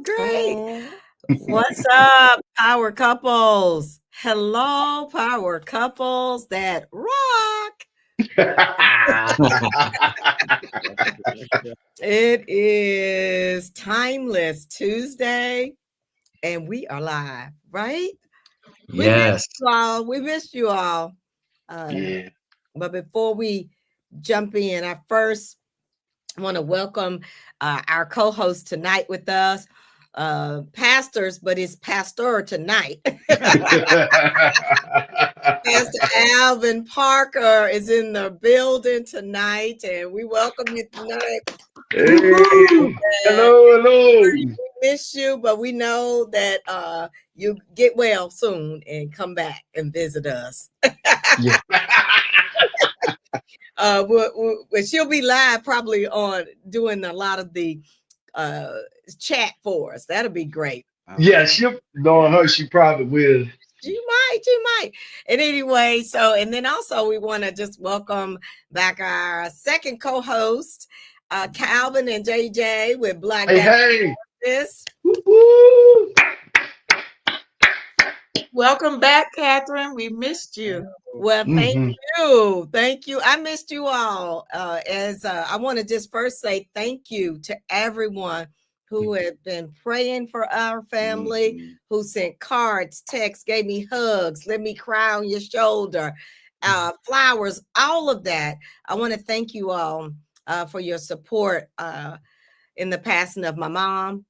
great. What's up, power couples? Hello, power couples that rock. It is Timeless Tuesday, and we are live, right? Yes. We missed you all. Yeah. But before we jump in, I first want to welcome our co-host tonight with us, pastors, but it's pastor tonight. Pastor Alvin Parker is in the building tonight, and we welcome you tonight. Hey, hello. We miss you, but we know that you get well soon and come back and visit us. Yeah. She'll be live probably on doing a lot of the chat for us. That'll be great. Yeah, knowing her, she probably will. She might. And anyway, and then also we want to just welcome back our second co-host, Calvin and JJ with Black Hey. Woo-hoo. Welcome back, Catherine. We missed you. Well, thank you. Thank you. I missed you all. I want to just first say thank you to everyone who had been praying for our family, who sent cards, texts, gave me hugs, let me cry on your shoulder, flowers, all of that. I want to thank you all for your support in the passing of my mom.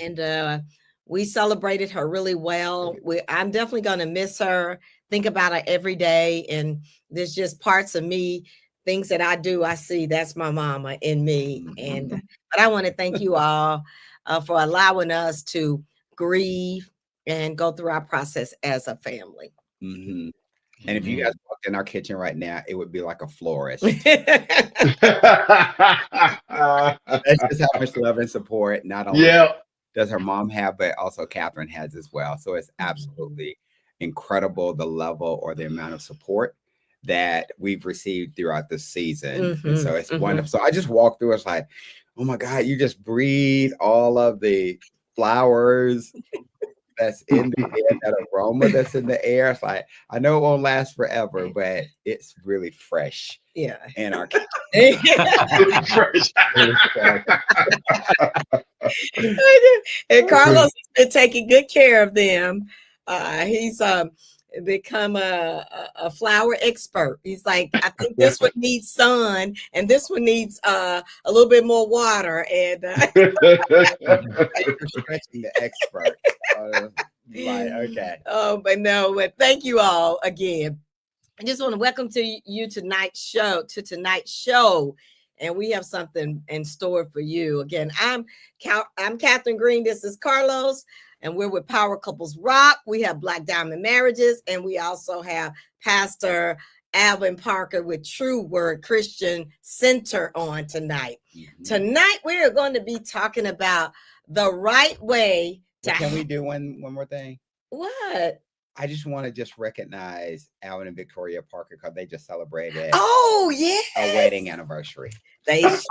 And we celebrated her really well. I'm definitely going to miss her, think about her every day. And there's just parts of me, things that I do, I see that's my mama in me. But I want to thank you all for allowing us to grieve and go through our process as a family. And if you guys walked in our kitchen right now, it would be like a florist. That's just how much love and support not only does her mom have, but also Catherine has as well. So it's absolutely incredible, the level or the amount of support that we've received throughout this season. And so it's wonderful. So I just walked through, it's like, oh my God, you just breathe all of the flowers that's in the air, that aroma that's in the air. It's like, I know it won't last forever, but it's really fresh. Yeah. In our kitchen. And Carlos has been taking good care of them. He's become a flower expert. He's like, I think this one needs sun and this one needs a little bit more water. And stretching the expert. Okay. But thank you all again. I just want to welcome you to tonight's show. And we have something in store for you. Again, I'm Catherine Green. This is Carlos. And we're with Power Couples Rock. We have Black Diamond Marriages. And we also have Pastor Alvin Parker with True Word Christian Center on tonight. Tonight, we are going to be talking about the right way to... Can we do one more thing? What? I just want to recognize Alvin and Victoria Parker because they just celebrated a wedding anniversary. They just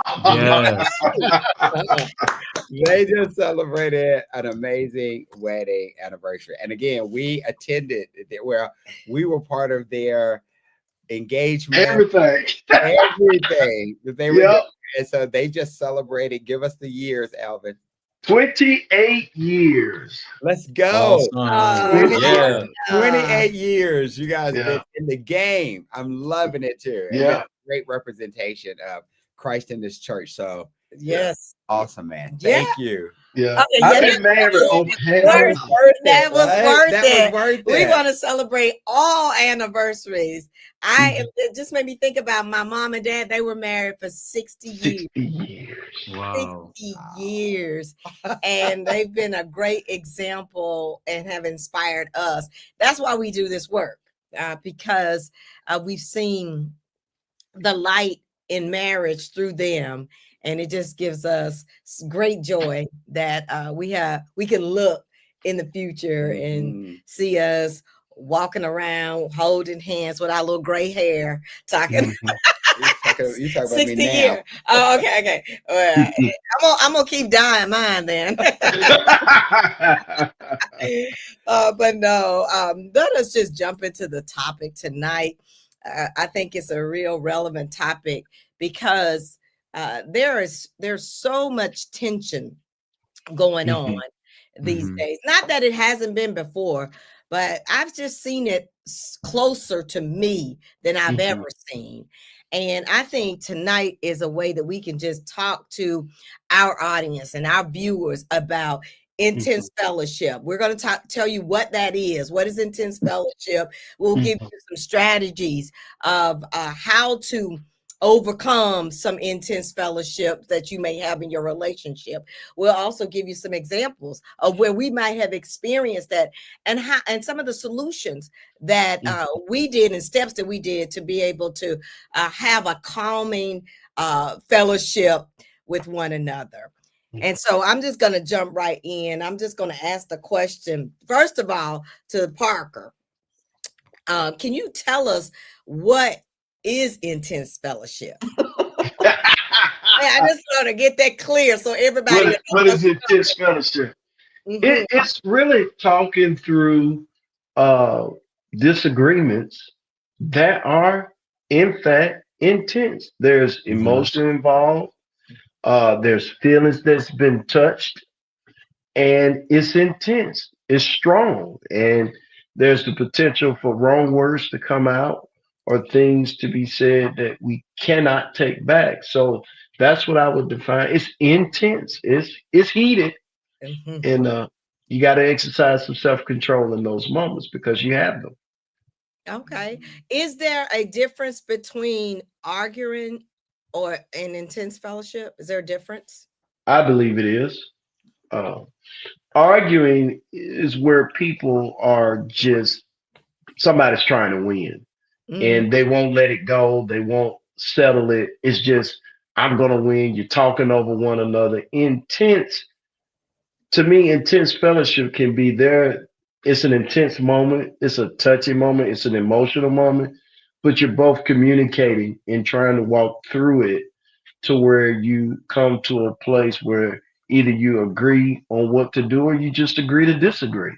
celebrated an amazing wedding anniversary. And again, we attended where we were part of their engagement. Everything that they were doing. And so they just celebrated. Give us the years, Alvin. 28 years. Let's go. Awesome. 28 years. You guys have been in the game. I'm loving it too. Yeah. Great representation of Christ in this church. So yes. Awesome, man. Thank you. Yeah. I've been married on Pam. That was worth it. We it. want to celebrate all anniversaries. It just made me think about my mom and dad. They were married for 60 years. 60 years. Wow. 60 years. And they've been a great example and have inspired us. That's why we do this work, because we've seen the light in marriage through them. And it just gives us great joy that we can look in the future and see us walking around, holding hands with our little gray hair, talking You talk about 60 me now. years. Oh, okay. Well, I'm gonna keep dying mine then. But no, let us just jump into the topic tonight. I think it's a real relevant topic because there's so much tension going on these days. Not that it hasn't been before, but I've just seen it closer to me than I've ever seen. And I think tonight is a way that we can just talk to our audience and our viewers about intense fellowship. We're going to tell you what that is. What is intense fellowship? We'll give you some strategies of how to overcome some intense fellowship that you may have in your relationship. We'll also give you some examples of where we might have experienced that and how and some of the solutions that we did and steps that we did to be able to have a calming fellowship with one another. And so I'm just going to jump right in. I'm just going to ask the question, first of all, to Parker. Can you tell us what is intense fellowship? I just want to get that clear so everybody. What is intense fellowship? It's really talking through disagreements that are, in fact, intense. There's emotion involved. There's feelings that's been touched, and it's intense. It's strong, and there's the potential for wrong words to come out or things to be said that we cannot take back. So that's what I would define. It's intense. It's heated, and you got to exercise some self control in those moments because you have them. Okay. Is there a difference between arguing or an intense fellowship? Is there a difference? I believe it is. Arguing is where people are just somebody's trying to win and they won't let it go. They won't settle it. It's just, I'm going to win. You're talking over one another. Intense, to me, intense fellowship can be there. It's an intense moment. It's a touchy moment. It's an emotional moment, but you're both communicating and trying to walk through it to where you come to a place where either you agree on what to do or you just agree to disagree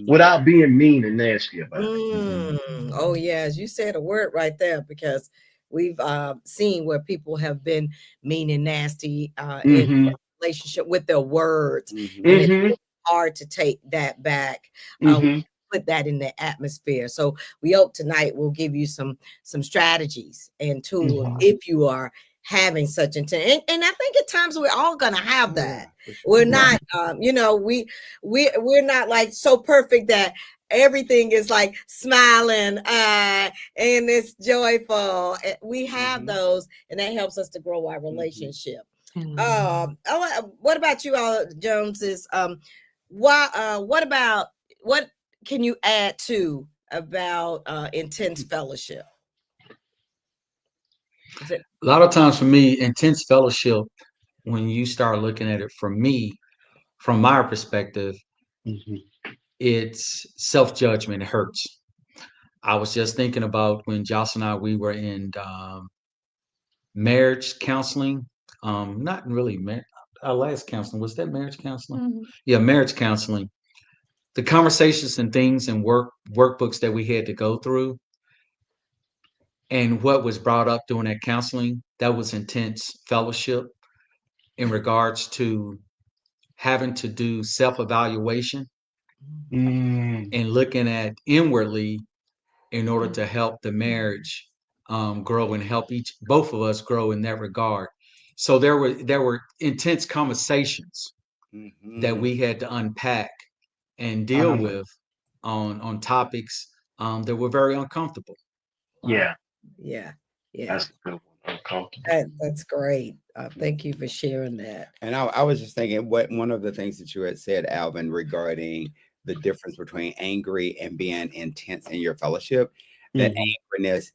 without being mean and nasty about it. Oh, yes. You said a word right there because we've seen where people have been mean and nasty in relationship with their words. And it's hard to take that back. Put that in the atmosphere. So we hope tonight we'll give you some strategies and tools if you are having such intent. And I think at times we're all gonna have that. We're not we're not like so perfect that everything is like smiling and it's joyful. We have those, and that helps us to grow our relationship. What about you all, Joneses? What can you add to about intense fellowship? A lot of times for me, intense fellowship, when you start looking at it from my perspective, it's self-judgment. It hurts. I was just thinking about when Jocelyn and I, we were in marriage counseling. Not really our last counseling. Was that marriage counseling? Yeah, marriage counseling. The conversations and things and workbooks that we had to go through and what was brought up during that counseling, that was intense fellowship in regards to having to do self-evaluation and looking at inwardly in order to help the marriage grow and help both of us grow in that regard. So there were intense conversations that we had to unpack and deal with on topics that were very uncomfortable. Yeah. That's a good one. Uncomfortable. That's great. Thank you for sharing that. And I was just thinking, one of the things that you had said, Alvin, regarding the difference between angry and being intense in your fellowship, that angriness,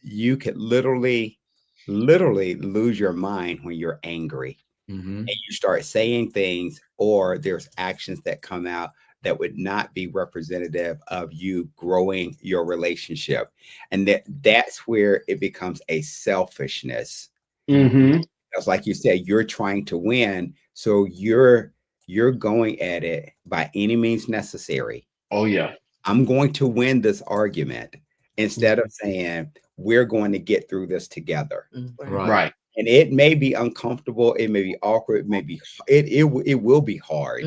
you could literally lose your mind when you're angry. And you start saying things, or there's actions that come out that would not be representative of you growing your relationship. And that's where it becomes a selfishness. Mm-hmm. Because like you said, you're trying to win. So you're going at it by any means necessary. Oh yeah. I'm going to win this argument instead of saying we're going to get through this together. Right. Right. And it may be uncomfortable, it may be awkward, it may be it will be hard.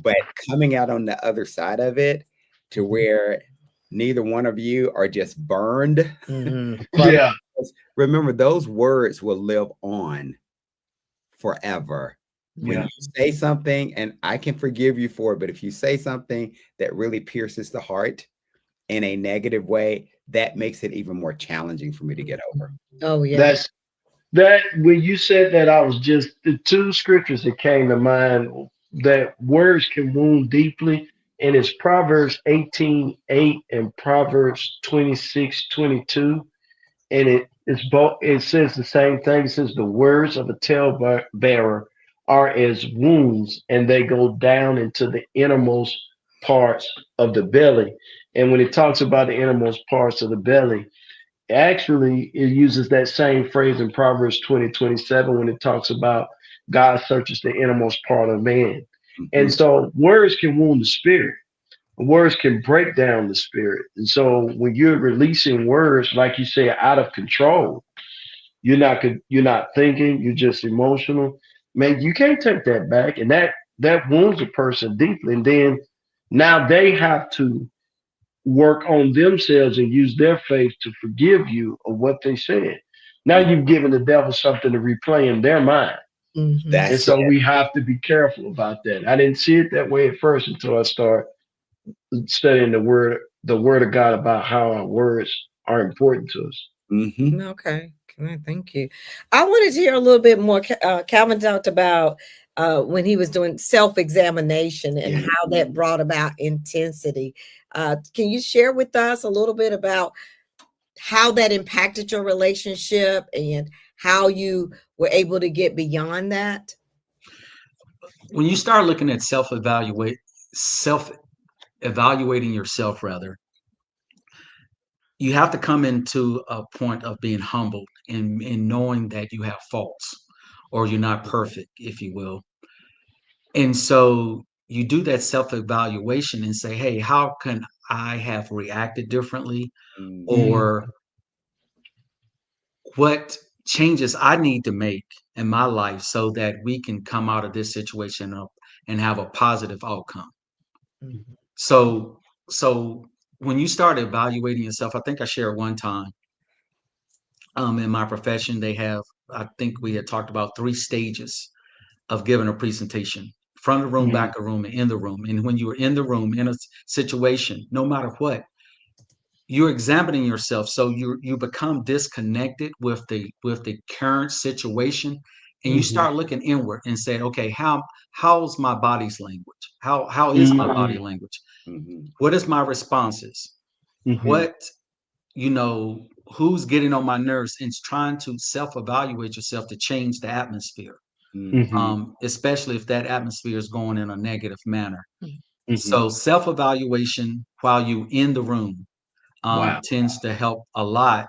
But coming out on the other side of it to where neither one of you are just burned. Yeah. Remember, those words will live on forever. When Yeah. you say something, and I can forgive you for it, but if you say something that really pierces the heart in a negative way, that makes it even more challenging for me to get over. Oh yeah. That's that when you said that, I was just the two scriptures that came to mind that words can wound deeply, and it's Proverbs 18:8 and Proverbs 26:22. And it's both, it says the same thing. It says the words of a talebearer are as wounds, and they go down into the innermost parts of the belly. And when it talks about the innermost parts of the belly, actually it uses that same phrase in Proverbs 20:27 when it talks about God searches the innermost part of man. And so words can wound the spirit. Words can break down the spirit. And so when you're releasing words, like you say, out of control, you're not thinking, you're just emotional. Man, you can't take that back. And that wounds a person deeply. And then now they have to work on themselves and use their faith to forgive you of what they said. Now you've given the devil something to replay in their mind. And That's so it. we have to be careful about that. I didn't see it that way at first until I started studying the word of God about how our words are important to us. Okay. Thank you. I wanted to hear a little bit more. Calvin talked about when he was doing self-examination and how that brought about intensity. Can you share with us a little bit about how that impacted your relationship and how you were able to get beyond that? When you start looking at self-evaluating yourself, rather, you have to come into a point of being humbled and knowing that you have faults or you're not perfect, if you will. And so you do that self-evaluation and say, hey, how can I have reacted differently? Or what changes I need to make in my life so that we can come out of this situation up and have a positive outcome. So, when you start evaluating yourself, I think I shared one time, in my profession, I think we had talked about 3 stages of giving a presentation: front of the room, back of the room, and in the room. And when you are in the room in a situation, no matter what, you're examining yourself. So you become disconnected with the current situation, and you start looking inward and say, okay, how's my body's language? How is my body language? What is my responses? What, who's getting on my nerves, and trying to self-evaluate yourself to change the atmosphere, especially if that atmosphere is going in a negative manner. So self-evaluation while you in the room Wow. tends to help a lot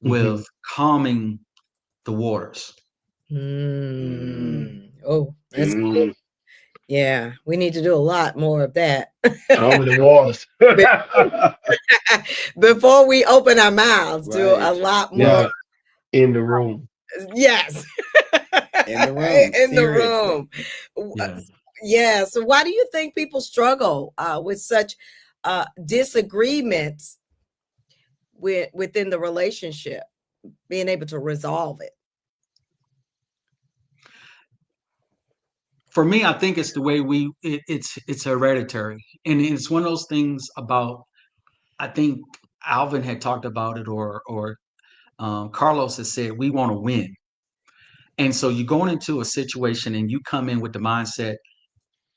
with calming the waters. Oh, that's good. Yeah, we need to do a lot more of that. Calming the waters. Before we open our mouths, do a lot more. Yeah. In the room. Yes. In the room. In the Seriously. room. Yeah. Yeah. So why do you think people struggle with such disagreements within the relationship, being able to resolve it? For me, I think it's the way it's hereditary, and it's one of those things about. I think Alvin had talked about it, or Carlos has said we want to win, and so you're going into a situation and you come in with the mindset,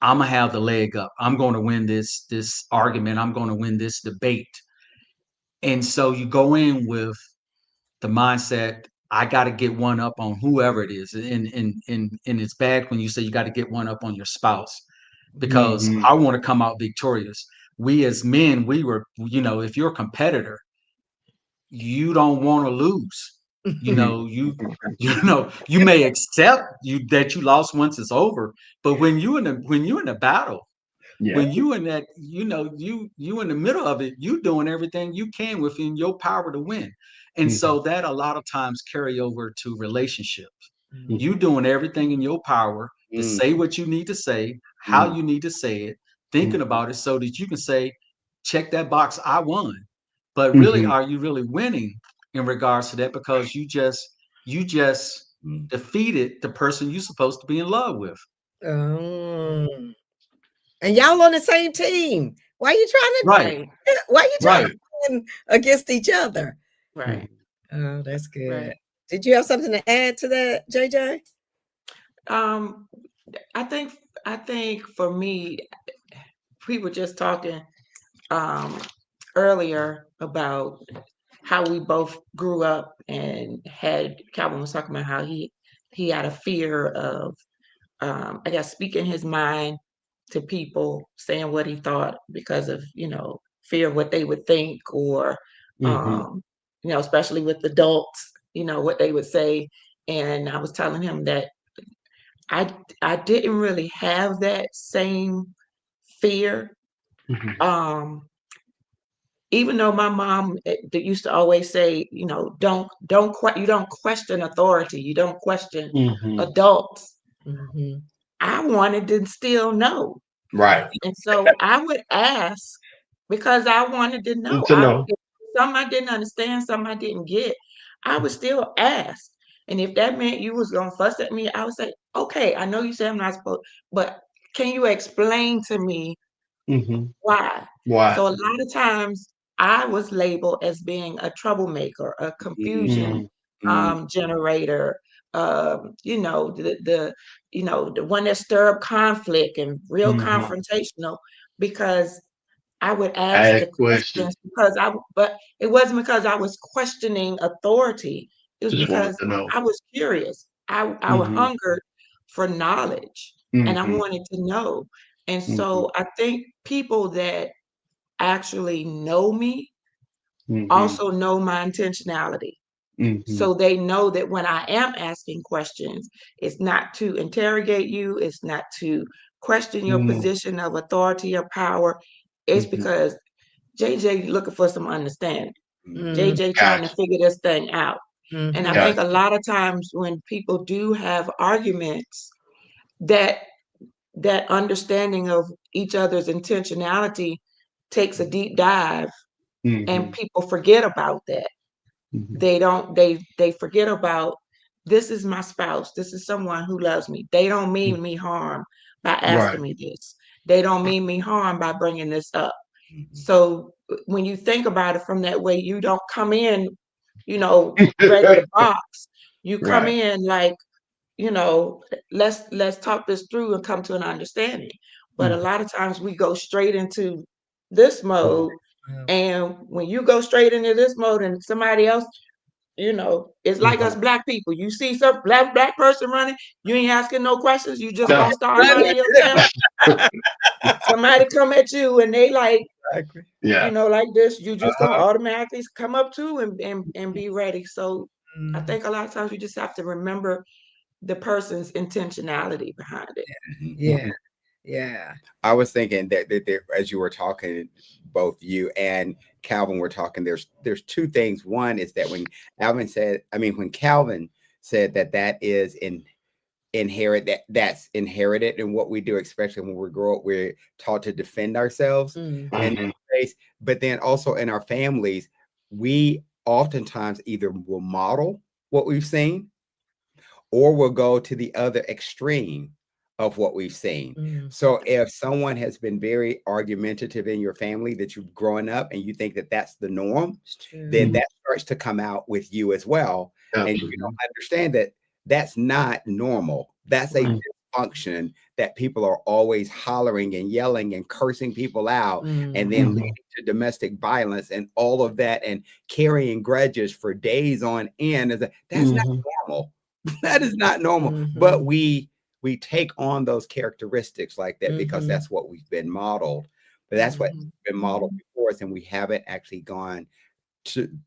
I'm gonna have the leg up. I'm going to win this argument. I'm going to win this debate, and so you go in with the mindset, I got to get one up on whoever it is, and it's bad when you say you got to get one up on your spouse. because I want to come out victorious. We as men, we were, if you're a competitor, you don't want to lose. You may accept that you lost once it's over, but when you in a battle, when you in that, you in the middle of it, you doing everything you can within your power to win. And so that a lot of times carry over to relationships. You doing everything in your power to say what you need to say, how you need to say it, thinking about it so that you can say, check that box, I won. But really, are you really winning in regards to that? Because you just defeated the person you're supposed to be in love with. Oh. And y'all on the same team. Why you trying to win against each other? Right. Oh, that's good. Right. Did you have something to add to that, JJ? I think for me, we were just talking earlier about how we both grew up and Calvin was talking about how he had a fear of I guess speaking his mind to people, saying what he thought because of, fear of what they would think, or especially with adults, what they would say. And I was telling him that I didn't really have that same fear. Even though my mom that used to always say, don't question authority, you don't question adults. I wanted to still know. Right. And so I would ask because I wanted to know. If something I didn't understand, something I didn't get, I would still ask. And if that meant you was gonna fuss at me, I would say, okay, I know you said I'm not supposed, but can you explain to me why? So a lot of times I was labeled as being a troublemaker, a confusion generator, the one that stir up conflict and real confrontational, because I would ask the questions but it wasn't because I was questioning authority. It was Just wanted because to know. I was curious. I hungered for knowledge and I wanted to know. And so I think people that actually know me also know my intentionality. So they know that when I am asking questions, it's not to interrogate you, it's not to question your position of authority or power. It's because JJ looking for some understanding. JJ trying to figure this thing out. And I think a lot of times when people do have arguments, that understanding of each other's intentionality takes a deep dive, and people forget about that. They don't, they forget about, this is my spouse, this is someone who loves me. They don't mean me harm by asking me this. They don't mean me harm by bringing this up. So when you think about it from that way, you don't come in, ready to box. You come in like, let's talk this through and come to an understanding. But a lot of times we go straight into this mode. And when you go straight into this mode and somebody else, it's like us black people. You see some black person running, you ain't asking no questions. You just gonna start running yourself. Somebody come at you and they like, like this, you just gonna automatically come up to and be ready. So I think a lot of times you just have to remember the person's intentionality behind it. Yeah. I was thinking that as you were talking, both you and Calvin were talking, there's two things. One is that when Calvin said that is that's inherited in what we do, especially when we grow up, we're taught to defend ourselves and face. But then also in our families, we oftentimes either will model what we've seen or we'll go to the other extreme of what we've seen. So if someone has been very argumentative in your family that you've grown up and you think that that's the norm, then that starts to come out with you as well. And you don't understand that that's not normal. That's a dysfunction that people are always hollering and yelling and cursing people out and then leading to domestic violence and all of that and carrying grudges for days on end. That's not normal. That is not normal. But we we take on those characteristics like that because that's what we've been modeled. But that's what's been modeled before us, and we haven't actually gone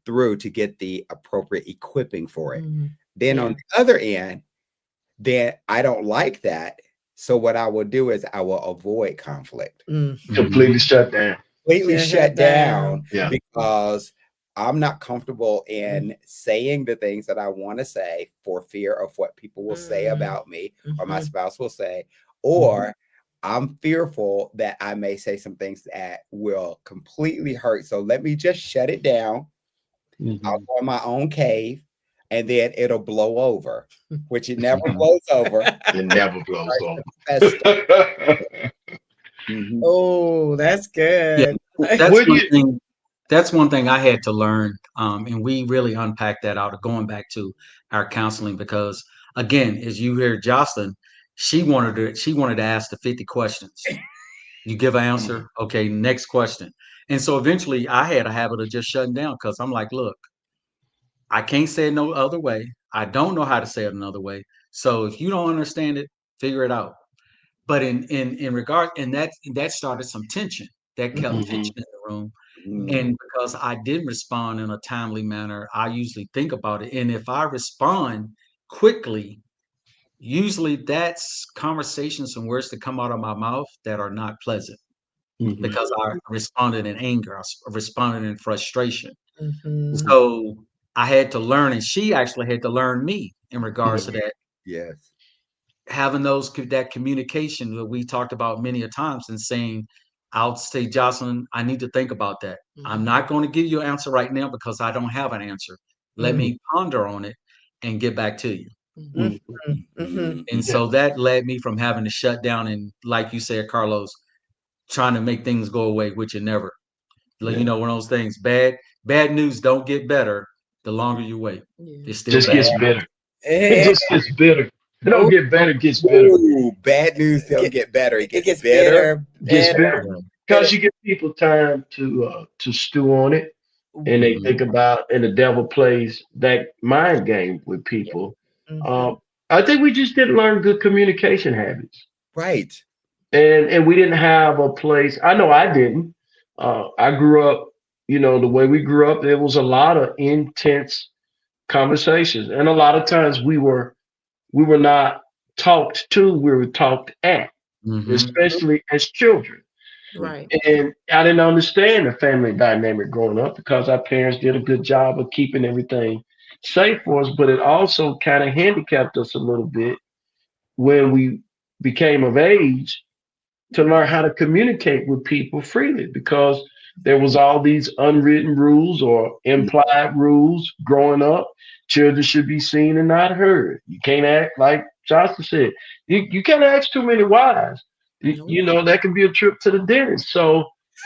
through to get the appropriate equipping for it. Then on the other end, then I don't like that. So what I will do is I will avoid conflict. Completely shut down. Completely shut down because I'm not comfortable in saying the things that I want to say for fear of what people will say about me or my spouse will say, or I'm fearful that I may say some things that will completely hurt. So let me just shut it down. I'll go in my own cave, and then it'll blow over, which it never blows over. It never blows over. Oh, that's good. Yeah, that's one thing I had to learn. And we really unpacked that out of going back to our counseling, because again, as you hear Jocelyn, she wanted to ask the 50 questions. You give an answer, okay, next question. And so eventually I had a habit of just shutting down, because I'm like, look, I can't say it no other way. I don't know how to say it another way. So if you don't understand it, figure it out. But in regard, and that started some tension. That kept tension in the room. And because I didn't respond in a timely manner, I usually think about it. And if I respond quickly, usually that's conversations and words that come out of my mouth that are not pleasant, because I responded in anger, I responded in frustration. So I had to learn, and she actually had to learn me in regards to that. Yes. Having that communication that we talked about many a times, and saying, I'll say, Jocelyn, I need to think about that. I'm not going to give you an answer right now because I don't have an answer. Let me ponder on it and get back to you. And so that led me from having to shut down and, like you said, Carlos, trying to make things go away, which it never. You know, one of those things. Bad news don't get better the longer you wait. It's still just bad. gets better. It just gets better. It don't get better, it gets better. Ooh, bad news don't get better. It gets better. It gets better. Because you give people time to stew on it, and they think about, and the devil plays that mind game with people. I think we just didn't learn good communication habits. Right. And we didn't have a place. I know I didn't. I grew up, you know, the way we grew up, there was a lot of intense conversations. And a lot of times we were not talked to, we were talked at, especially as children. Right. And I didn't understand the family dynamic growing up because our parents did a good job of keeping everything safe for us, but it also kind of handicapped us a little bit when we became of age to learn how to communicate with people freely, because there was all these unwritten rules or implied rules growing up. Children should be seen and not heard. You can't act, like Johnson said, you can't ask too many wives. You know, that could be a trip to the dentist. So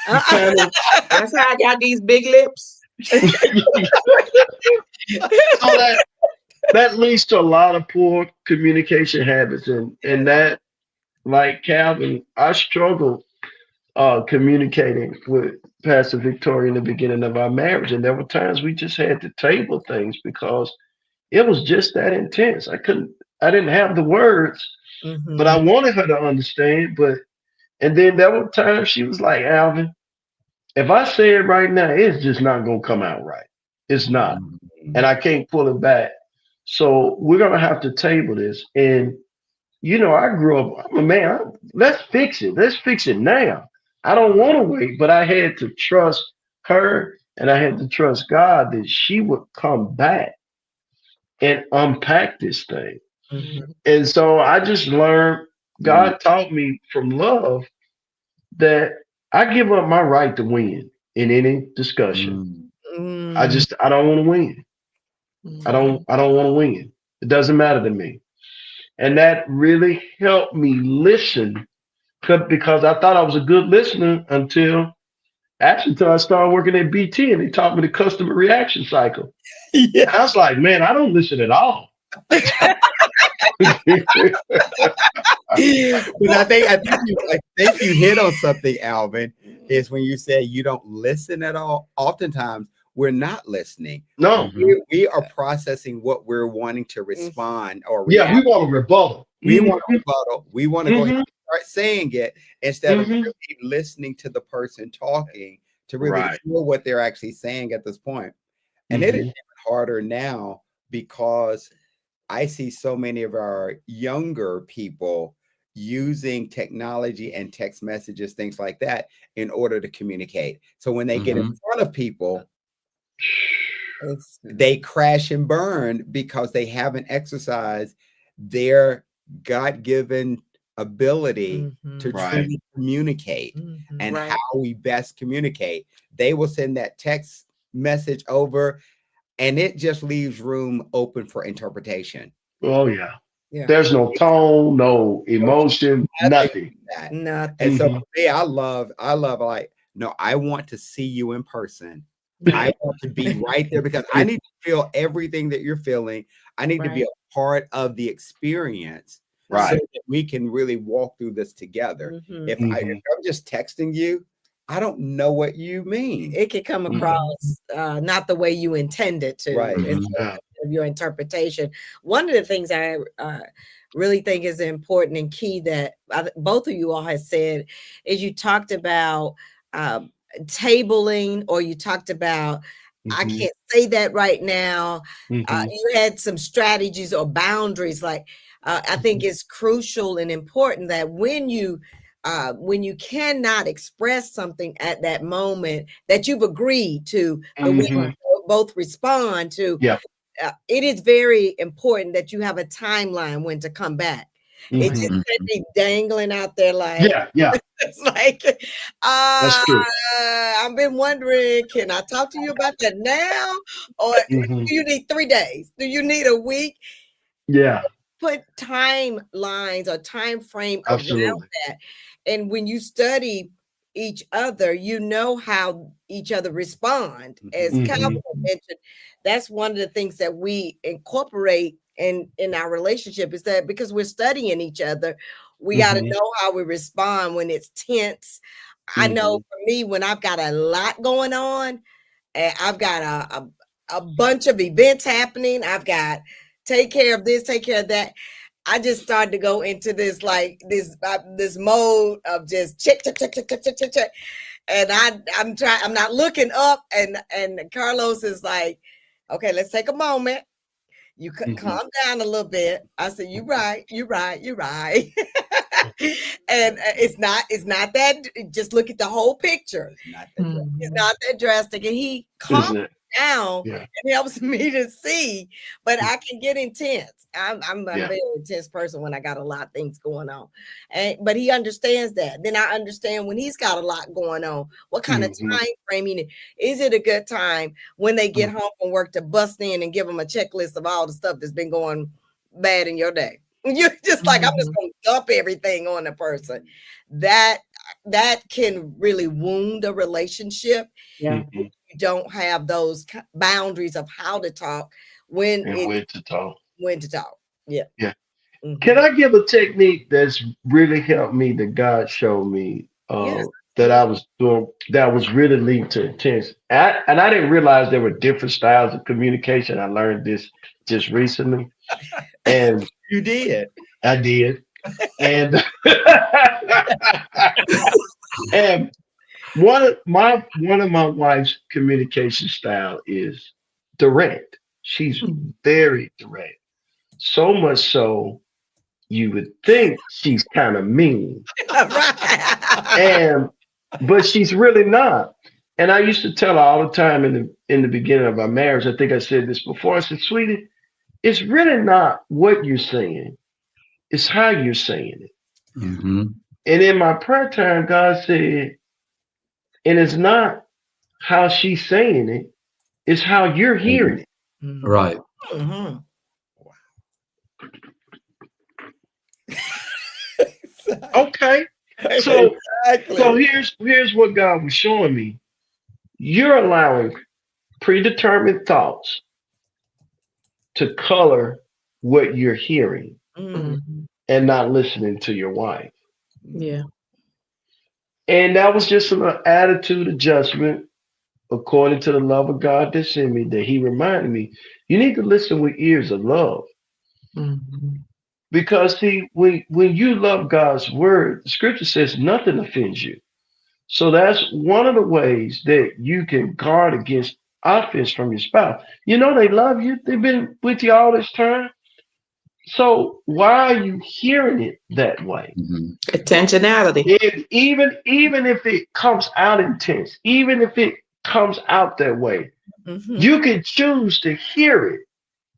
that's how I got these big lips. So that leads to a lot of poor communication habits, and that, like Calvin, I struggled communicating with Pastor Victoria in the beginning of our marriage, and there were times we just had to table things because it was just that intense. I didn't have the words, but I wanted her to understand. And then there were times she was like, Alvin, if I say it right now, it's just not gonna come out right. It's not, and I can't pull it back. So we're gonna have to table this. And you know, I grew up, I'm a man, let's fix it. Let's fix it now. I don't want to wait, but I had to trust her, and I had to trust God that she would come back and unpack this thing. And so I just learned, God taught me from love that I give up my right to win in any discussion. I don't want to win. I don't want to win. It doesn't matter to me. And that really helped me listen, because I thought I was a good listener until I started working at BT, and they taught me the customer reaction cycle. Yeah. I was like, man, I don't listen at all. But I think you hit on something, Alvin, is when you say you don't listen at all. Oftentimes we're not listening. No, we are processing what we're wanting to respond or react. Yeah, we want to rebuttal. We want to rebuttal. We want to go ahead and start saying it instead of really listening to the person talking to really feel what they're actually saying at this point. And it is even harder now because I see so many of our younger people using technology and text messages, things like that, in order to communicate. So when they get in front of people, they crash and burn because they haven't exercised their God-given ability to truly communicate and how we best communicate. They will send that text message over and it just leaves room open for interpretation. Oh yeah. There's no tone, no emotion, nothing. Nothing. And so for me, I love like, no, I want to see you in person. I want to be right there because I need to feel everything that you're feeling. I need to be a part of the experience so that we can really walk through this together. If I'm just texting you, I don't know what you mean. It could come across not the way you intended to. It's your interpretation. One of the things I really think is important and key that both of you all have said is you talked about tabling, or you talked about I can't say that right now. You had some strategies or boundaries. Like I think it's crucial and important that when you cannot express something at that moment that you've agreed to, the way you both respond to, it is very important that you have a timeline when to come back. It just can't be dangling out there like, it's like, that's true. I've been wondering, can I talk to you about that now? Or do you need 3 days? Do you need a week? Yeah. Put timelines or time frame around that. And when you study each other, you know how each other respond. As Calvin mentioned, that's one of the things that we incorporate in our relationship, is that because we're studying each other, we got to know how we respond when it's tense. I know for me, when I've got a lot going on, and I've got a bunch of events happening, I've got take care of this, take care of that, I just started to go into this like this mode of just check. And I'm not looking up, and Carlos is like, okay, let's take a moment. You could calm down a little bit. I said, you're right. And it's not that, just look at the whole picture. It's not that drastic. And he calmed down and helps me to see, but I can get intense. I'm a very intense person when I got a lot of things going on. But he understands that. Then I understand when he's got a lot going on, what kind of time framing. Is it a good time when they get home from work to bust in and give them a checklist of all the stuff that's been going bad in your day? You're just like, I'm just going to dump everything on the person. That can really wound a relationship. You don't have those boundaries of how to talk, when to talk. Can I give a technique that's really helped me, that God showed me, that I was doing, that was really leading to intense, and I didn't realize there were different styles of communication. I learned this just recently. And you did. I did. And and one of my wife's communication style is direct. She's very direct. So much so you would think she's kind of mean. But she's really not. And I used to tell her all the time in the beginning of our marriage, I think I said this before, I said, sweetie, it's really not what you're saying, it's how you're saying it. And in my prayer time, God said, and it's not how she's saying it, it's how you're hearing it. Right. Okay. So here's what God was showing me. You're allowing predetermined thoughts to color what you're hearing and not listening to your wife. And that was just an attitude adjustment according to the love of God that's in me, that he reminded me, you need to listen with ears of love. Because see, when you love God's word, the scripture says nothing offends you. So that's one of the ways that you can guard against offense from your spouse. You know they love you. They've been with you all this time. So why are you hearing it that way? Intentionality. Even if it comes out intense, even if it comes out that way, you can choose to hear it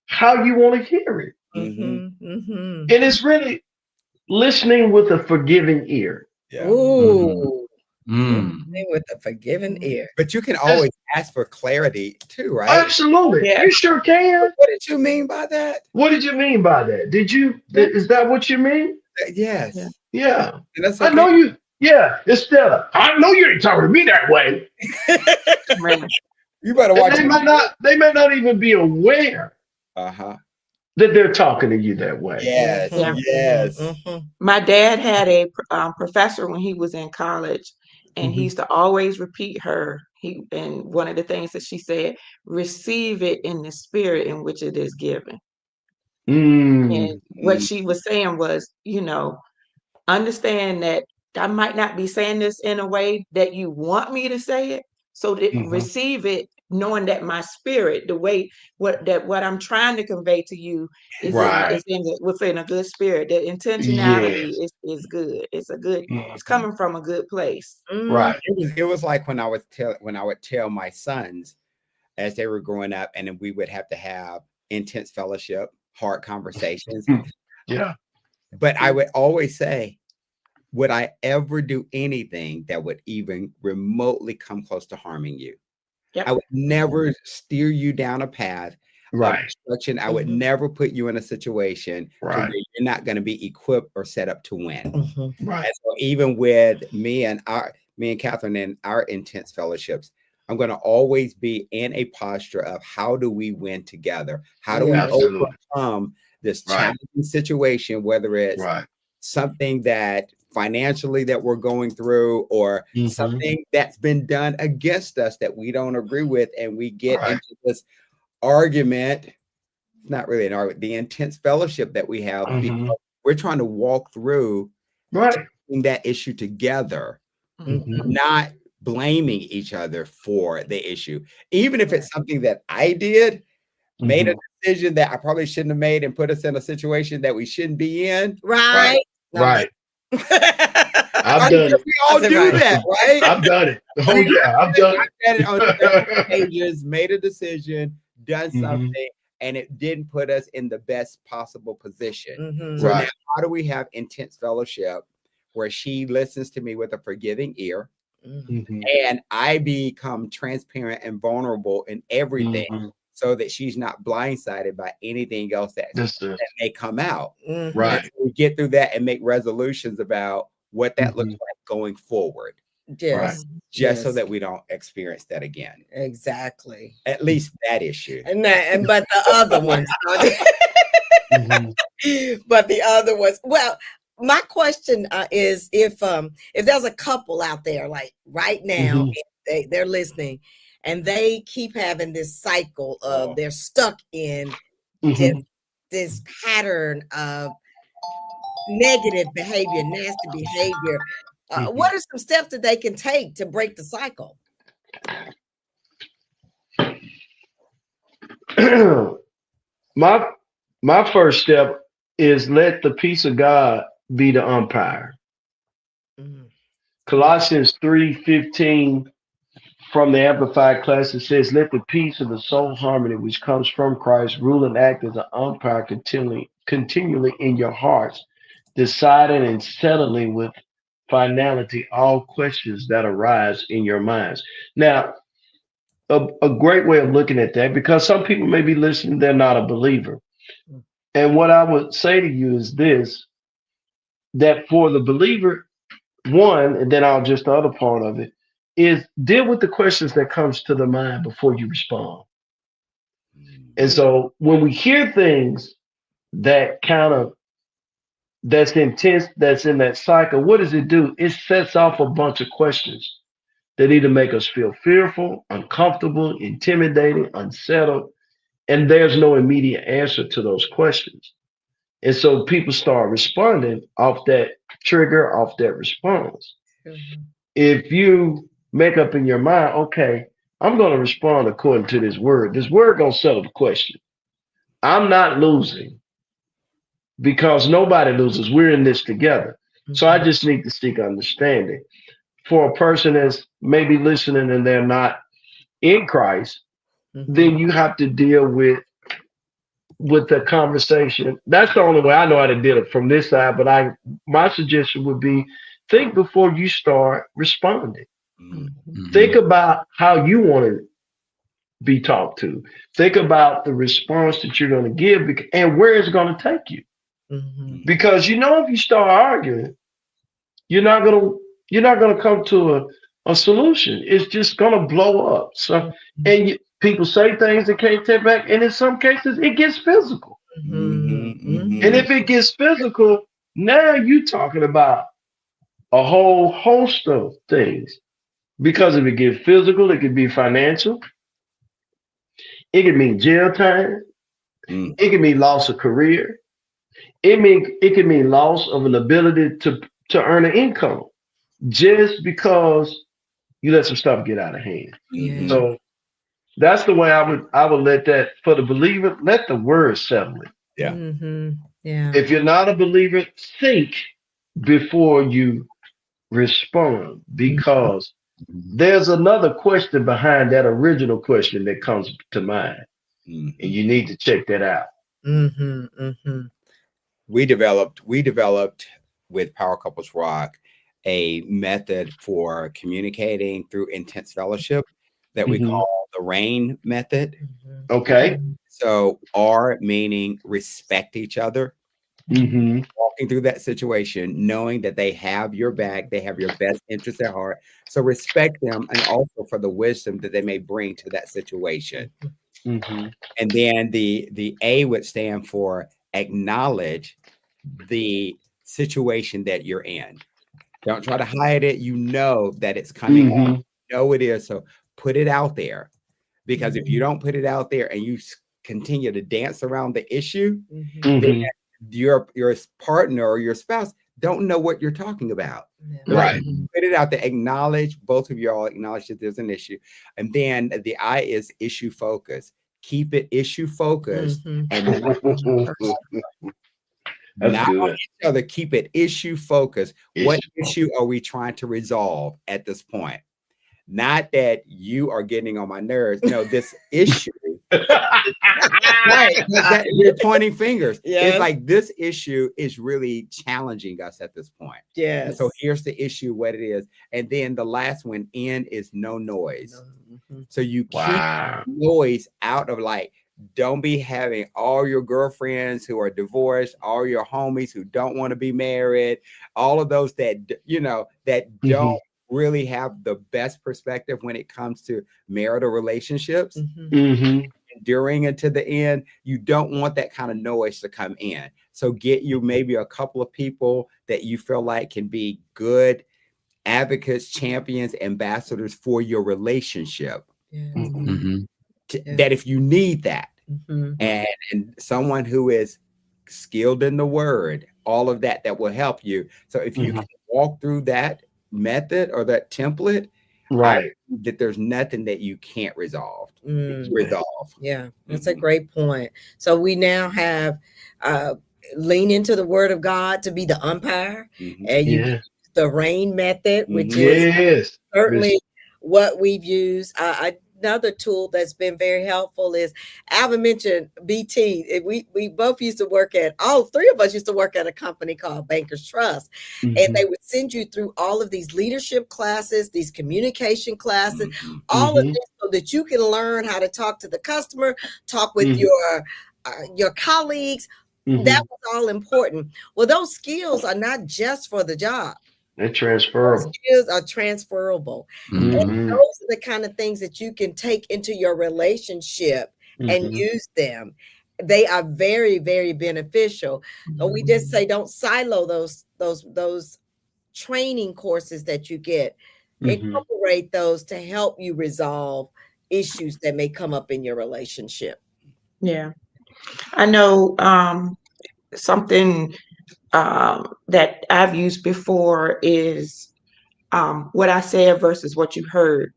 how you want to hear it. And it's really listening with a forgiving ear. Yeah. Ooh. With a forgiving ear. But you can always ask for clarity too, right? Absolutely. Yeah. You sure can. What did you mean by that? What did you mean by that? Is that what you mean? Yes. Yeah. Yeah. And that's I okay. know you. Yeah. Instead of, I know you ain't talking to me that way. Right. You better And watch they may not even be aware Uh-huh. that they're talking to you that way. Yes. Yeah. Yes. My dad had a professor when he was in college, and he Mhm. used to always repeat and one of the things that she said, receive it in the spirit in which it is given. And what Mm. she was saying was, understand that I might not be saying this in a way that you want me to say it. So that Mhm. receive it, knowing that my spirit, the way what I'm trying to convey to you Right. within a good spirit. The intentionality Yes. is good. It's Mhm. coming from a good place. Right. It was like when I would tell my sons as they were growing up, and then we would have to have intense fellowship, hard conversations. Yeah. But I would always say, would I ever do anything that would even remotely come close to harming you? Yep. I would never steer you down a path of Right. destruction. I would never put you in a situation to where Right. you're not going to be equipped or set up to win. Right. And so even with me and Catherine in our intense fellowships, I'm going to always be in a posture of how do we win together? How do we Absolutely. overcome this Right. challenging situation, whether it's Right. something that financially that we're going through or Mhm. something that's been done against us that we don't agree with, and we get Right. into this argument. It's not really an argument, the intense fellowship that we have, Mhm. because we're trying to walk through Right. that issue together, Mhm. not blaming each other for the issue. Even if it's something that I did, made a Mhm. decision that I probably shouldn't have made and put us in a situation that we shouldn't be in. Right. Right. Right. I've I done it. we all said do right. that, right? I've done it. I Oh mean, yeah, I've done I've done it on several it. occasions, made a decision, done Mhm. something, and it didn't put us in the best possible position. So now, Right. how do we have intense fellowship where she listens to me with a forgiving ear, Mhm. and I become transparent and vulnerable in everything, Mhm. so that she's not blindsided by anything else that That's it. may come out. And Right. so we get through that and make resolutions about what that looks Mhm. like going forward, Right. Yes. just so that we don't experience that again. Exactly. At least that issue. But the other ones. Mhm. But the other ones. Well, my question is if there's a couple out there like right now, Mhm. they're listening, and they keep having this cycle of they're stuck in just Mhm. this pattern of negative behavior, nasty behavior. What are some steps that they can take to break the cycle? Mhm. my my first step is let the peace of God be the umpire. Mhm. Colossians 3:15 from the Amplified Classic says, "Let the peace of the soul harmony which comes from Christ rule and act as an umpire continually in your hearts, deciding and settling with finality all questions that arise in your minds." Now, a great way of looking at that, because some people may be listening, they're not a believer. And what I would say to you is this, that for the believer, one, and then I'll just the other part of it, is deal with the questions that comes to the mind before you respond. And so when we hear things that kind of that's intense, that's in that cycle, what does it do? It sets off a bunch of questions that either make us feel fearful, uncomfortable, intimidated, unsettled, and there's no immediate answer to those questions. And so people start responding off that trigger, off that response. If you make up in your mind, okay, I'm going to respond according to this word. This word going to settle the question. I'm not losing because nobody loses. We're in this together. So I just need to seek understanding. For a person that's maybe listening and they're not in Christ, then you have to deal with the conversation. That's the only way I know how to deal it from this side. But my suggestion would be think before you start responding. Think about how you want to be talked to. Think about the response that you're going to give and where it's going to take you. Because if you start arguing, you're not gonna come to a solution. It's just gonna blow up. So people say things that can't take back, and in some cases it gets physical. And if it gets physical, now you're talking about a whole host of things. Because if it gets physical, it could be financial. It could mean jail time. It could mean loss of career. It could mean loss of an ability to earn an income just because you let some stuff get out of hand. So that's the way I would let that, for the believer, let the word settle it. If you're not a believer, think before you respond, because there's another question behind that original question that comes to mind, and you need to check that out. We developed with Power Couples Rock a method for communicating through intense fellowship that we call the RAIN method. Okay. So R meaning respect each other. Walking through that situation, knowing that they have your back, they have your best interest at heart. So respect them, and also for the wisdom that they may bring to that situation. And then the A would stand for acknowledge the situation that you're in. Don't try to hide it. You know that it's coming. You know it is. So put it out there, because if you don't put it out there and you continue to dance around the issue, then your partner or your spouse don't know what you're talking about. Right. Put it out there. Acknowledge, both of you all acknowledge that there's an issue. And then the I is issue focus. Keep it issue focused and not on each other. Keep it issue focused. What issue are we trying to resolve at this point? Not that you are getting on my nerves. No, this issue. Right. You're pointing fingers. It's like this issue is really challenging us at this point. So here's the issue, what it is. And then the last one, N, is no noise. So you keep noise out of, like, don't be having all your girlfriends who are divorced, all your homies who don't want to be married, all of those that, that don't really have the best perspective when it comes to marital relationships. Enduring until the end, you don't want that kind of noise to come in. So get you maybe a couple of people that you feel like can be good advocates, champions, ambassadors for your relationship. That if you need that, and someone who is skilled in the word, all of that will help you. So if you can walk through that method or that template, that there's nothing that you can't resolve. Yeah, that's a great point. So we now have lean into the word of God to be the umpire, and you use the RAIN method, which is certainly what we've used. Another tool that's been very helpful is, Alvin mentioned BT. We both used to work at, all three of us used to work at a company called Bankers Trust. And they would send you through all of these leadership classes, these communication classes, all of this, so that you can learn how to talk to the customer, talk with your colleagues. That was all important. Well, those skills are not just for the job. They're transferable. Those skills are transferable. And those are the kind of things that you can take into your relationship and use them. They are very, very beneficial. But we just say, don't silo those training courses that you get. Incorporate those to help you resolve issues that may come up in your relationship. Yeah. I know something that I've used before is what I said versus what you heard.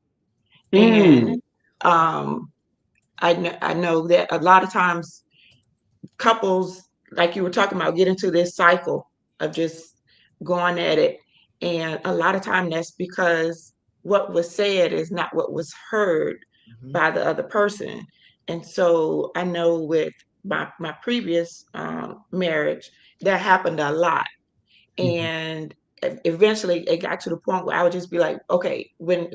And I know that a lot of times couples, like you were talking about, get into this cycle of just going at it. And a lot of time that's because what was said is not what was heard by the other person. And so I know with my previous marriage, that happened a lot. And eventually it got to the point where I would just be like, okay, when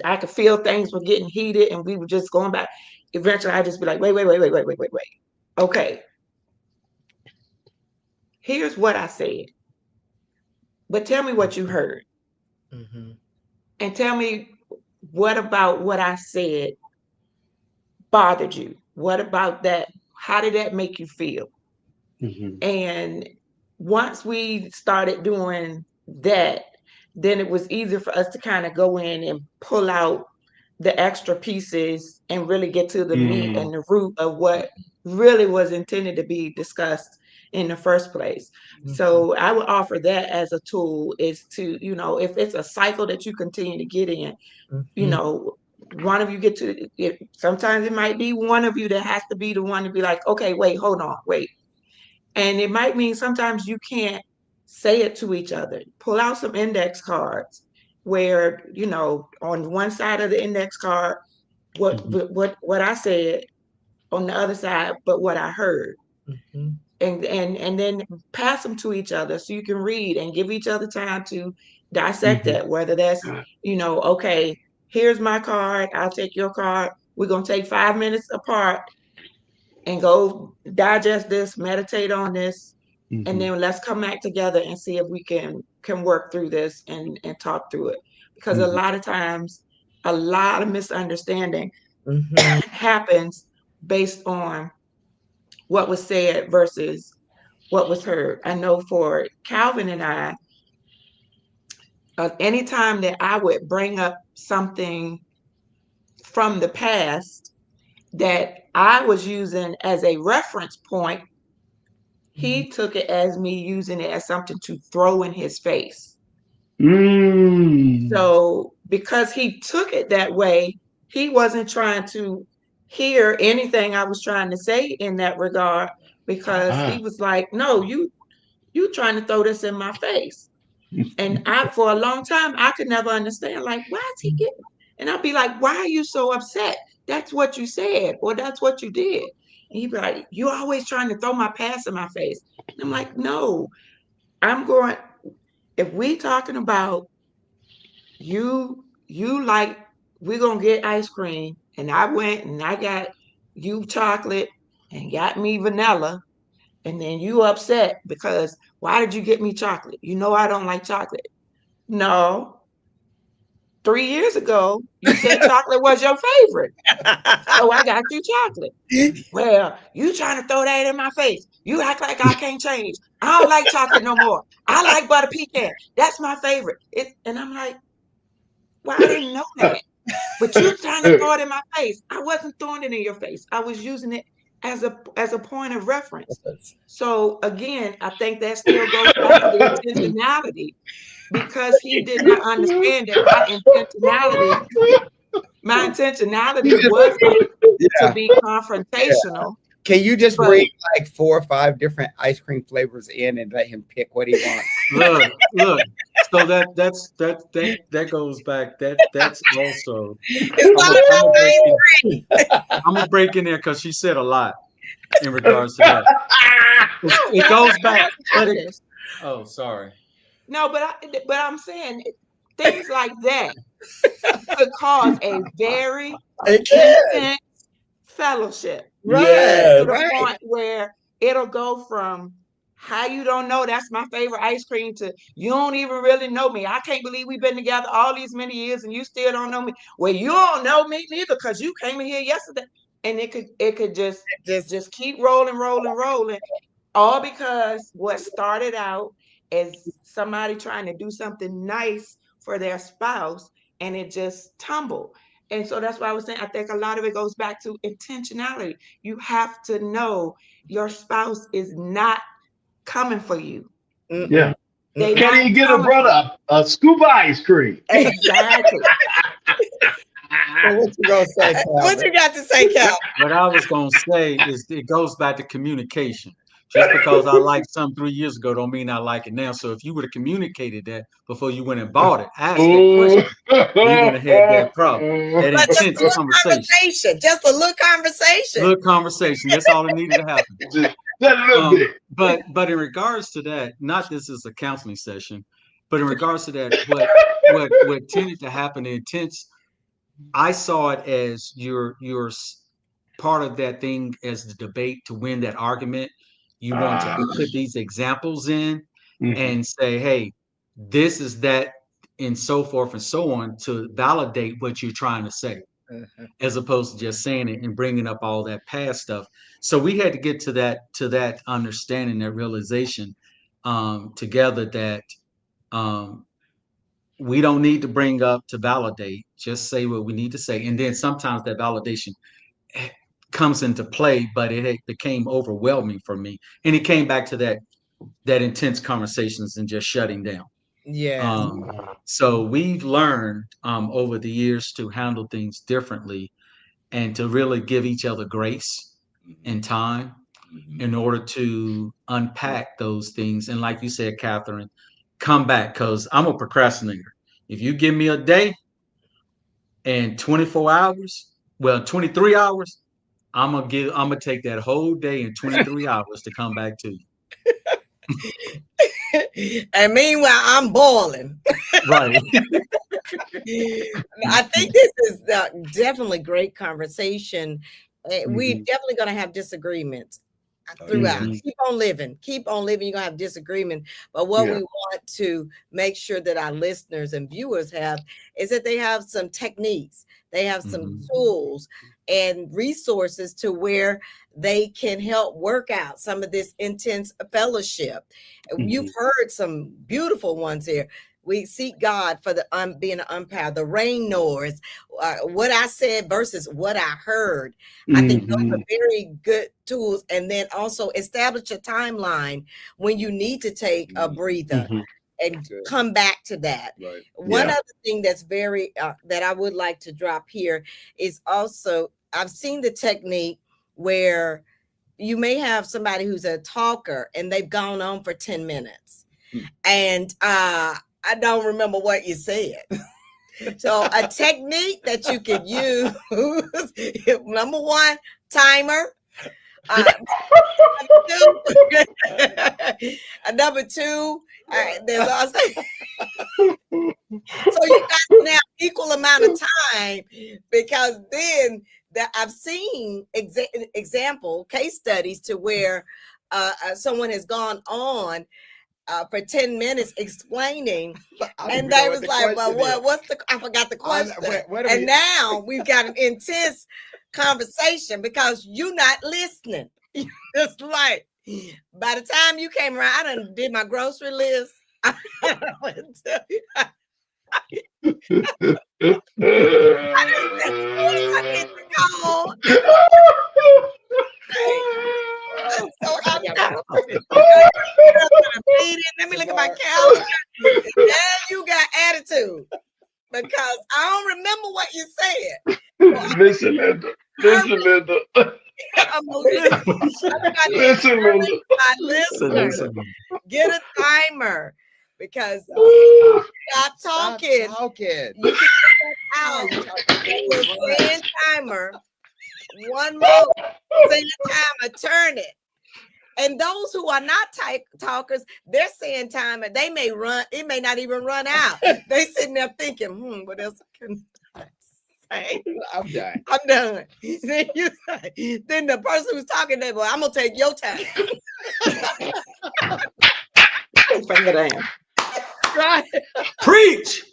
I could feel things were getting heated and we were just going back, eventually I'd just be like, wait. Okay, here's what I said, but tell me what you heard. And tell me what about what I said bothered you? What about that? How did that make you feel? And once we started doing that, then it was easier for us to kind of go in and pull out the extra pieces and really get to the meat and the root of what really was intended to be discussed in the first place. So I would offer that as a tool, is to, if it's a cycle that you continue to get in, one of you get to it. Sometimes it might be one of you that has to be the one to be like, okay, wait, hold on, wait. And it might mean sometimes you can't say it to each other. Pull out some index cards where, on one side of the index card, what I said, on the other side, but what I heard. And then pass them to each other so you can read and give each other time to dissect that, whether that's, okay, here's my card, I'll take your card. We're going to take 5 minutes apart and go digest this, meditate on this, and then let's come back together and see if we can work through this and talk through it. Because a lot of times, a lot of misunderstanding happens based on what was said versus what was heard. I know for Calvin and I, anytime that I would bring up something from the past that I was using as a reference point, he took it as me using it as something to throw in his face. So because he took it that way, he wasn't trying to hear anything I was trying to say in that regard, because he was like, no, you trying to throw this in my face. And for a long time, I could never understand, like, why is he getting? And I'd be like, why are you so upset? That's what you said, or that's what you did. And he'd be like, you're always trying to throw my past in my face. And I'm like, no, if we talking about like, we're going to get ice cream, and I went and I got you chocolate and got me vanilla, and then you upset because why did you get me chocolate? I don't like chocolate. No. 3 years ago, you said chocolate was your favorite. So I got you chocolate. Well, you trying to throw that in my face. You act like I can't change. I don't like chocolate no more. I like butter pecan. That's my favorite. And I'm like, well, I didn't know that. But you trying to throw it in my face. I wasn't throwing it in your face. I was using it as a point of reference. So again, I think that still goes back to the intentionality, because he did not understand that my intentionality wasn't to be confrontational. Can you just bring like 4 or 5 different ice cream flavors in and let him pick what he wants? Look. So that goes back. That's also. I'm gonna break in there because she said a lot in regards to that. It goes back. Oh, sorry. No, but I'm saying things like that could cause a very intense fellowship. Right. To the point where it'll go from, how you don't know that's my favorite ice cream, to you don't even really know me. I can't believe we've been together all these many years and you still don't know me. Well, you don't know me neither, because you came in here yesterday. And it could just keep rolling, all because what started out as somebody trying to do something nice for their spouse, and it just tumbled. And so that's why I was saying, I think a lot of it goes back to intentionality. You have to know your spouse is not coming for you. Yeah. They Can't even get a brother a scoop of ice cream. Exactly. So what you gonna say, Calvin? What you got to say, Cal? What I was gonna say is it goes back to communication. Just because I liked something 3 years ago don't mean I like it now. So if you would have communicated that before you went and bought it, asked that question, we wouldn't have had that problem. That But just a intense little conversation. just a little conversation. Little conversation. That's all that needed to happen. Just a little bit. But in regards to that, not this is a counseling session, but in regards to that, what tended to happen in intense, I saw it as you're part of that thing as the debate to win that argument. You want to put these examples in and say, hey, this is that, and so forth and so on to validate what you're trying to say, as opposed to just saying it and bringing up all that past stuff. So we had to get to that understanding, that realization together that we don't need to bring up to validate, just say what we need to say. And then sometimes that validation comes into play, but it became overwhelming for me. And it came back to that intense conversations and just shutting down. Yeah. So we've learned over the years to handle things differently and to really give each other grace and time in order to unpack those things. And like you said, Catherine, come back, because I'm a procrastinator. If you give me a day and 24 hours, well, 23 hours, I'm gonna take that whole day and 23 hours to come back to you. And meanwhile, I'm boiling. Right. I think this is definitely great conversation. We're definitely going to have disagreements throughout. Keep on living. You're going to have disagreement. But what we want to make sure that our listeners and viewers have is that they have some techniques. They have some tools and resources to where they can help work out some of this intense fellowship. You've heard some beautiful ones here. We seek God for the being an umpire, the rain noise, what I said versus what I heard. I think those are very good tools. And then also establish a timeline when you need to take a breather and come back to that. Right. One other thing that's very, that I would like to drop here is also, I've seen the technique where you may have somebody who's a talker and they've gone on for 10 minutes. And I don't remember what you said. So a technique that you could use, number one, timer. Number two, there's also so you guys can have equal amount of time, because then I've seen example case studies to where someone has gone on for 10 minutes explaining, and they was like, well, what's the, I forgot the question. And now we've got an intense conversation because you're not listening. It's like, by the time you came around, I done did my grocery list. I didn't tell you. So I'm let me look at my calendar. Now you got attitude because I don't remember what you said. Listen, Linda. Listen, Linda. Listen, get a timer because stop talking. You can get out. Stand timer. One more. Say the timer. Turn it. And those who are not talkers, they're saying timer. They may run. It may not even run out. They sitting there thinking, what else can I say? I'm done. Then the person who's talking, they go, I'm gonna take your time. Right. Preach.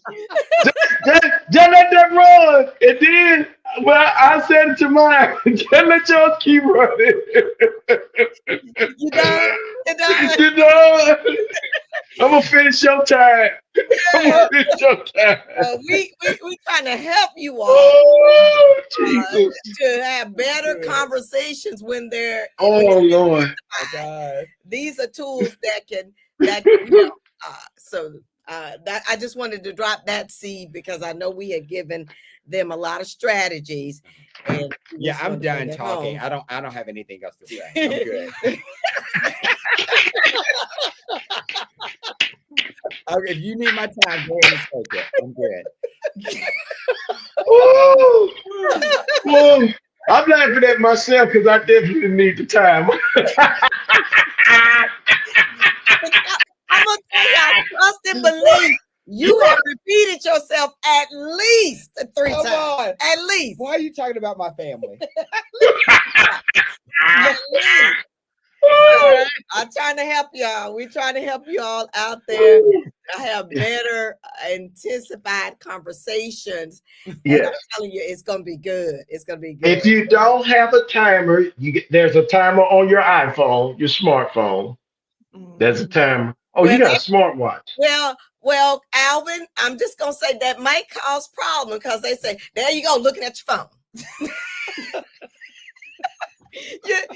Just let that run, and then I said it to mine. Just let yours keep running. You done? You done? I'm gonna finish your time. I'm gonna finish your time. We trying to help you all Oh, Jesus. to have better conversations when they're. Oh, Lord. Oh, God. These are tools that can help. That I just wanted to drop that seed because I know we had given them a lot of strategies. And yeah, I'm done talking. I don't have anything else to say. I'm good. If you need my time, go ahead and take it. I'm good. Whoa. I'm laughing at myself because I definitely need the time. I'm gonna tell y'all, trust and believe. You have repeated yourself at least 3 times. On. At least. Why are you talking about my family? I'm trying to help y'all. We're trying to help you all out there to have better, intensified conversations. Yes. I'm telling you, it's gonna be good. It's gonna be good. If you don't have a timer, there's a timer on your iPhone, your smartphone. There's a timer. Oh, you got a smartwatch. Well, Alvin, I'm just gonna say that might cause problem because they say, there you go, looking at your phone.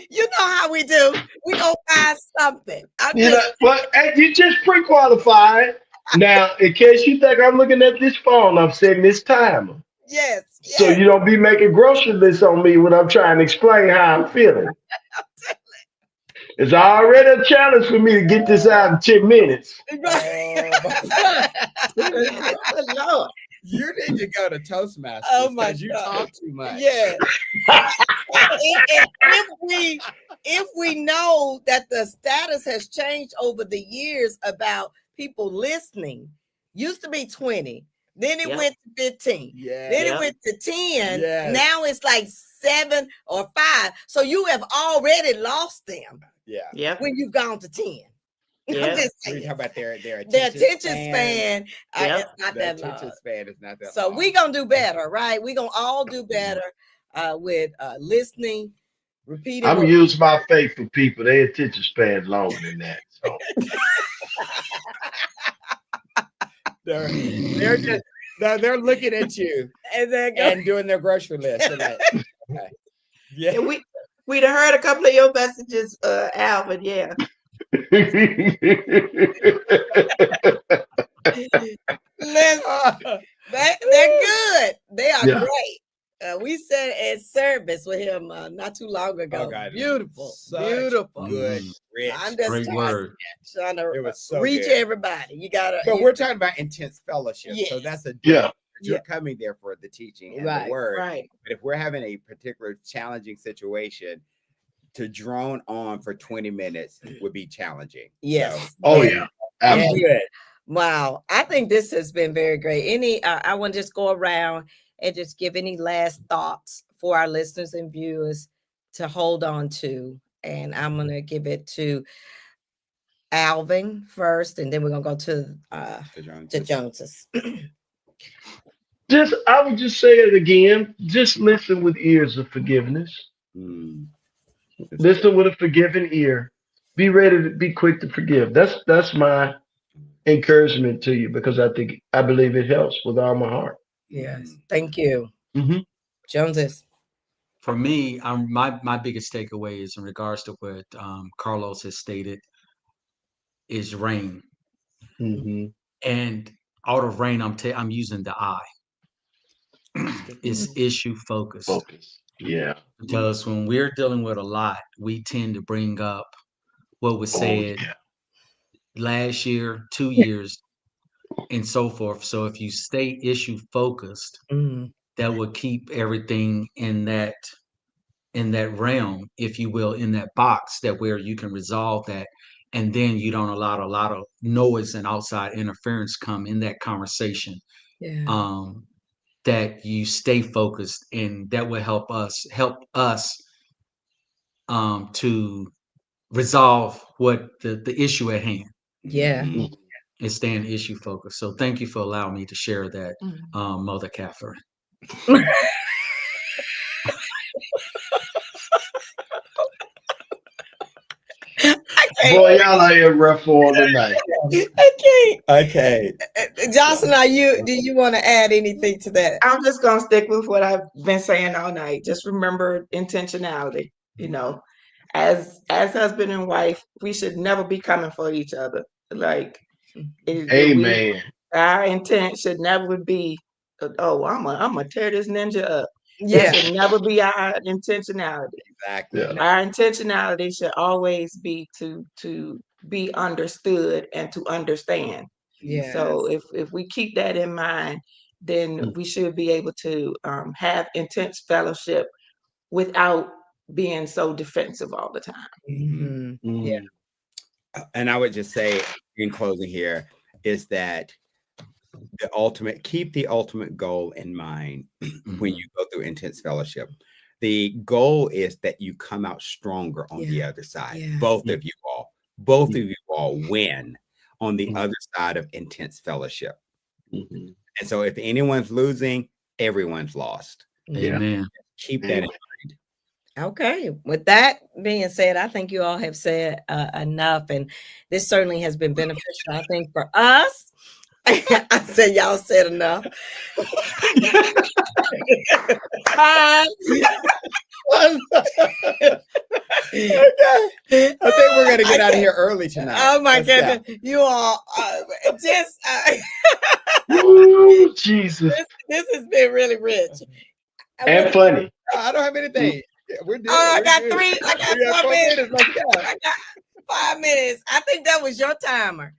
You know how we do. We gonna find something. You just pre-qualified. Now, in case you think I'm looking at this phone, I'm setting this timer. Yes. So you don't be making grocery lists on me when I'm trying to explain how I'm feeling. It's already a challenge for me to get this out in 10 minutes. Lord. You need to go to Toastmasters. Oh my God. You talk too much. Yeah. if we know that the status has changed over the years about people listening, used to be 20, then it went to 15, then it went to 10. Now it's like 7 or 5. So you have already lost them. Yeah. When you've gone to 10. Yeah. We talk about their attention span. It's not that long. Attention span is not that so long. We're gonna do better, right? We're gonna all do better with listening, repeating. I'm using my faith for people. Their attention span longer than that. So they're looking at you and doing their grocery list. Okay. Yeah, we'd have heard a couple of your messages, Alvin. Yeah. Listen, they're good. They are great. We said at service with him not too long ago. Oh, beautiful. Good. I'm just great word. Trying to reach everybody. You gotta. But we're talking about intense fellowship, so that's a different. You're coming there for the teaching and the word. Right. But if we're having a particular challenging situation, to drone on for 20 minutes would be challenging. Yes. So, Absolutely. Wow. I think this has been very great. I want to just go around and just give any last thoughts for our listeners and viewers to hold on to. And I'm going to give it to Alvin first, and then we're going to go to the Joneses. I would just say it again. Just listen with ears of forgiveness. Listen with a forgiving ear. Be ready to be quick to forgive. That's my encouragement to you, because I believe it helps with all my heart. Yes. Thank you. Joneses. For me, my biggest takeaway is in regards to what Carlos has stated is rain. And out of rain, I'm using the I. It's issue focused. Yeah. Because when we're dealing with a lot, we tend to bring up what was said last year, 2 years, and so forth. So if you stay issue focused, that will keep everything in that realm, if you will, in that box, that where you can resolve that. And then you don't allow a lot of noise and outside interference come in that conversation. That you stay focused, and that will help us to resolve what the issue at hand. And staying issue focused. So thank you for allowing me to share that, Mother Catherine. Boy, y'all out here rough for tonight. Okay. Jocelyn, do you want to add anything to that? I'm just gonna stick with what I've been saying all night. Just remember intentionality. You know, as husband and wife, we should never be coming for each other. Like, Amen. Our intent should never be, oh, I'm gonna tear this ninja up. Yeah. That should never be our intentionality. Exactly. Yeah. Our intentionality should always be to be understood and to understand. Yeah. So if we keep that in mind, then we should be able to have intense fellowship without being so defensive all the time. Yeah. And I would just say in closing here is that keep the ultimate goal in mind when you go through intense fellowship. The goal is that you come out stronger on the other side. Both of you all win on the other side of intense fellowship. And so if anyone's losing, everyone's lost. Amen. Keep that in mind. Okay. With that being said, I think you all have said enough, and this certainly has been beneficial, I think, for us. I said y'all said enough. I think we're gonna get out of here early tonight. Oh my goodness, you all just Ooh, Jesus. This has been really rich and funny. I don't have anything. We're doing. I got good. 3. I got 4 minutes. Let's go. I got 5 minutes. I think that was your timer.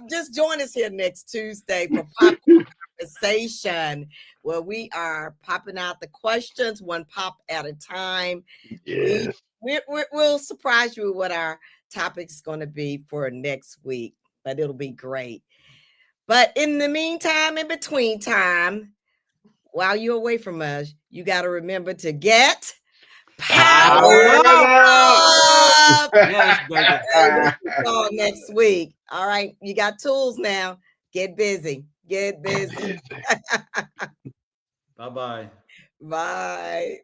Just join us here next Tuesday for Popcorn Conversation, where we are popping out the questions one pop at a time. Yes. We'll surprise you with what our topic is going to be for next week, but it'll be great. But in the meantime, in between time, while you're away from us, you got to remember to get powered up. Yes, baby. Next week. All right. You got tools now. Get busy. Get busy. Bye-bye. Bye.